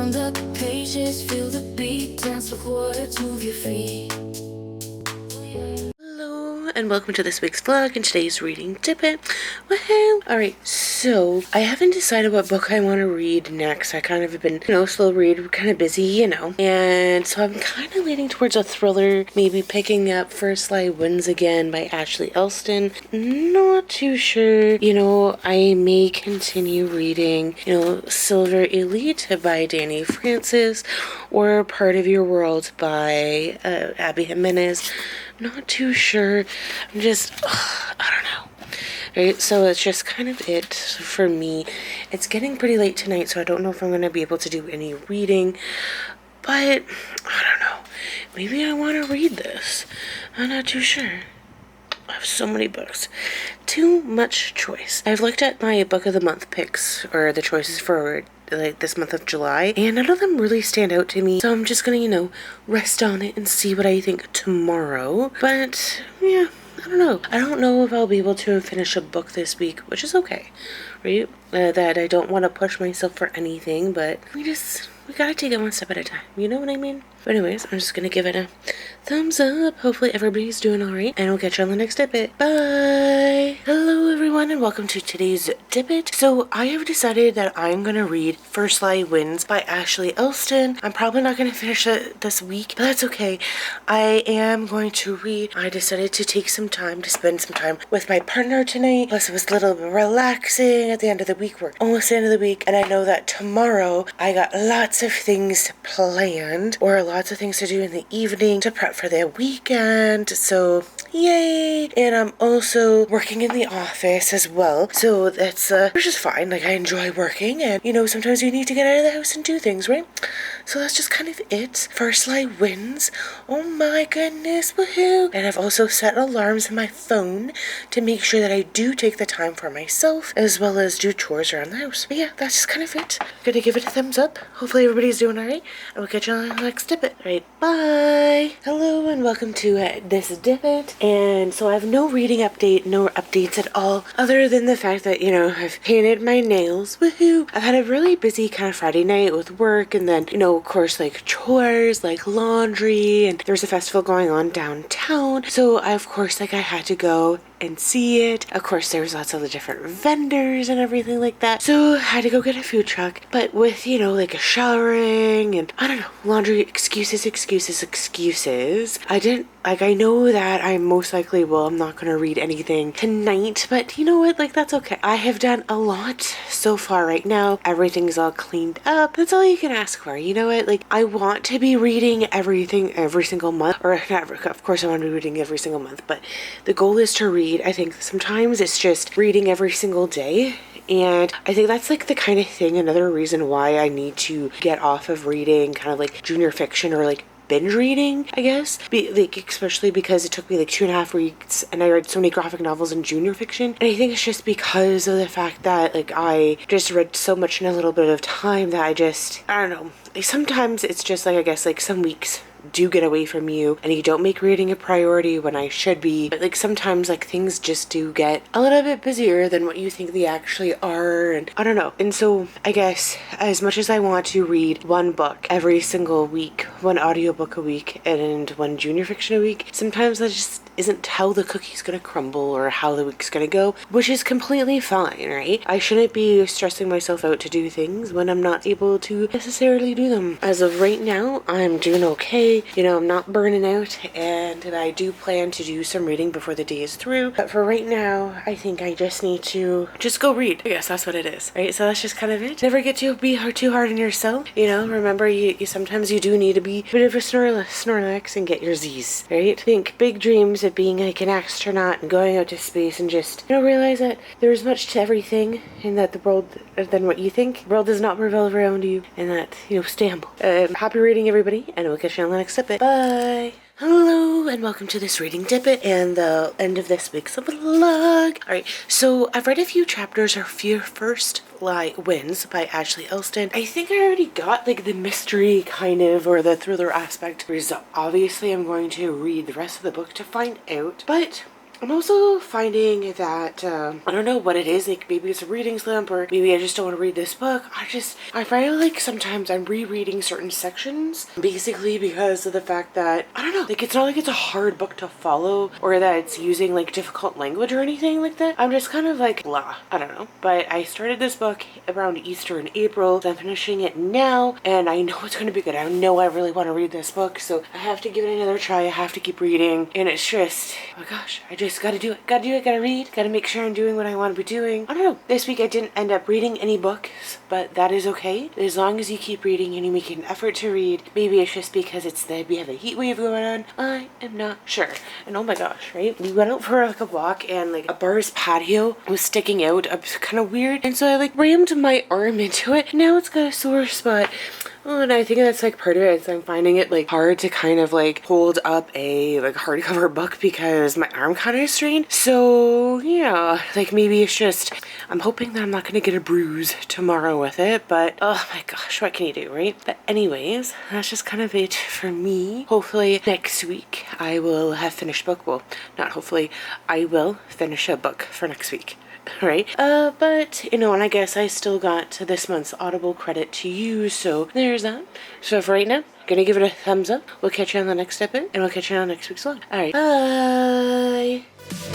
Turn the pages, feel the beat, dance with words, move your feet. Hello and welcome to this week's vlog and today's reading Dippit. Woohoo! Alright, so I haven't decided what book I want to read next. I kind of have been, slow read, kind of busy, And so I'm kind of leaning towards a thriller, maybe picking up First Lie Wins Again by Ashley Elston. Not too sure, I may continue reading, Silver Elite by Danny Francis or Part of Your World by Abby Jimenez. Not too sure. I'm just, I don't know. Right, so it's just kind of it for me. It's getting pretty late tonight, so I don't know if I'm going to be able to do any reading. But, I don't know. Maybe I want to read this. I'm not too sure. I have so many books. Too much choice. I've looked at my book of the month picks, or the choices for this month of July, and none of them really stand out to me. So I'm just gonna, rest on it and see what I think tomorrow. But, yeah, I don't know. I don't know if I'll be able to finish a book this week, which is okay, right? That I don't want to push myself for anything, but we gotta take it one step at a time. You know what I mean? But anyways, I'm just gonna give it a thumbs up. Hopefully everybody's doing alright, and I'll catch you on the next Dippit. Bye! Hello everyone, and welcome to today's Dippit. So I have decided that I'm gonna read First Lie Wins by Ashley Elston. I'm probably not gonna finish it this week, but that's okay. I am going to read. I decided to take some time to spend some time with my partner tonight. Plus it was a little bit relaxing at the end of the week. We're almost the end of the week, and I know that tomorrow I got lots of things planned, or lots of things to do in the evening to prep for the weekend, so yay! And I'm also working in the office as well, so that's which is fine. Like, I enjoy working, and sometimes you need to get out of the house and do things, right? So that's just kind of it. First Lie Wins. Oh my goodness, woohoo! And I've also set alarms on my phone to make sure that I do take the time for myself as well as do chores around the house. But yeah, that's just kind of it. Gonna give it a thumbs up. Hopefully everybody's doing alright, and we'll catch you on the next Dippit. Alright, bye! Hello and welcome to this Dippit. And so I have no reading update, no updates at all, other than the fact that, I've painted my nails. Woohoo! I've had a really busy kind of Friday night with work, and then, of course, like chores, like laundry, and there's a festival going on downtown. So I, of course, I had to go and see it. Of course, there was lots of the different vendors and everything like that. So I had to go get a food truck. But with, like a showering and, I don't know, laundry, excuses. I know that I most likely will. I'm not going to read anything tonight. But you know what? That's okay. I have done a lot so far right now. Everything's all cleaned up. That's all you can ask for. You know what? I want to be reading everything every single month. Or, not, of course, I want to be reading every single month. But the goal is to read. I think sometimes it's just reading every single day. And I think that's the kind of thing, another reason why I need to get off of reading kind of junior fiction or binge reading, I guess. Especially because it took me 2.5 weeks and I read so many graphic novels and junior fiction. And I think it's just because of the fact that I just read so much in a little bit of time that I don't know. Sometimes it's just I guess some weeks do get away from you and you don't make reading a priority when I should be. But sometimes things just do get a little bit busier than what you think they actually are, and I don't know. And so I guess as much as I want to read one book every single week, one audiobook a week, and one junior fiction a week, sometimes that just isn't how the cookie's gonna crumble or how the week's gonna go, which is completely fine, right? I shouldn't be stressing myself out to do things when I'm not able to necessarily do them. As of right now, I'm doing okay. I'm not burning out, and I do plan to do some reading before the day is through. But for right now, I think I just need to just go read. I guess that's what it is, right? So that's just kind of it. Never get to be too hard on yourself. Remember, you sometimes you do need to be a bit of a Snorlax and get your Z's, right? Think big dreams of being an astronaut and going out to space, and just realize that there's much to everything, and that the world than what you think. The world does not revolve around you, and that stay humble. Happy reading, everybody, and we'll catch you on the next Dippit. Bye. Hello and welcome to this reading Dippit and the end of this week's vlog. Alright, so I've read a few chapters of First Lie Wins by Ashley Elston. I think I already got the mystery kind of, or the thriller aspect. Obviously I'm going to read the rest of the book to find out, but I'm also finding that, I don't know what it is, like maybe it's a reading slump or maybe I just don't want to read this book. I find like sometimes I'm rereading certain sections basically because of the fact that, I don't know, like it's not like it's a hard book to follow or that it's using like difficult language or anything like that. I'm just kind of like blah, I don't know. But I started this book around Easter in April, so I'm finishing it now and I know it's going to be good. I know I really want to read this book, so I have to give it another try. I have to keep reading, and it's just, oh my gosh, I just gotta do it, gotta read, gotta make sure I'm doing what I want to be doing. I don't know, this week I didn't end up reading any books, but that is okay. As long as you keep reading and you make an effort to read. Maybe it's just because we have a heat wave going on. I am not sure. And oh my gosh, right? We went out for like a walk and like a bar's patio was sticking out. It was kind of weird. And so I like rammed my arm into it. Now it's got a sore spot. Oh, and I think that's like part of it is I'm finding it like hard to kind of like hold up a like hardcover book because my arm kind of strained. So yeah, like maybe it's just, I'm hoping that I'm not going to get a bruise tomorrow with it, but oh my gosh, what can you do, right? But anyways, that's just kind of it for me. Hopefully next week I will have finished book. Well, not hopefully, I will finish a book for next week. Right, but you know, and I guess I still got this month's Audible credit to use, so there's that. So for right now, gonna give it a thumbs up. We'll catch you on the next episode, and we'll catch you on next week's vlog. Alright, bye!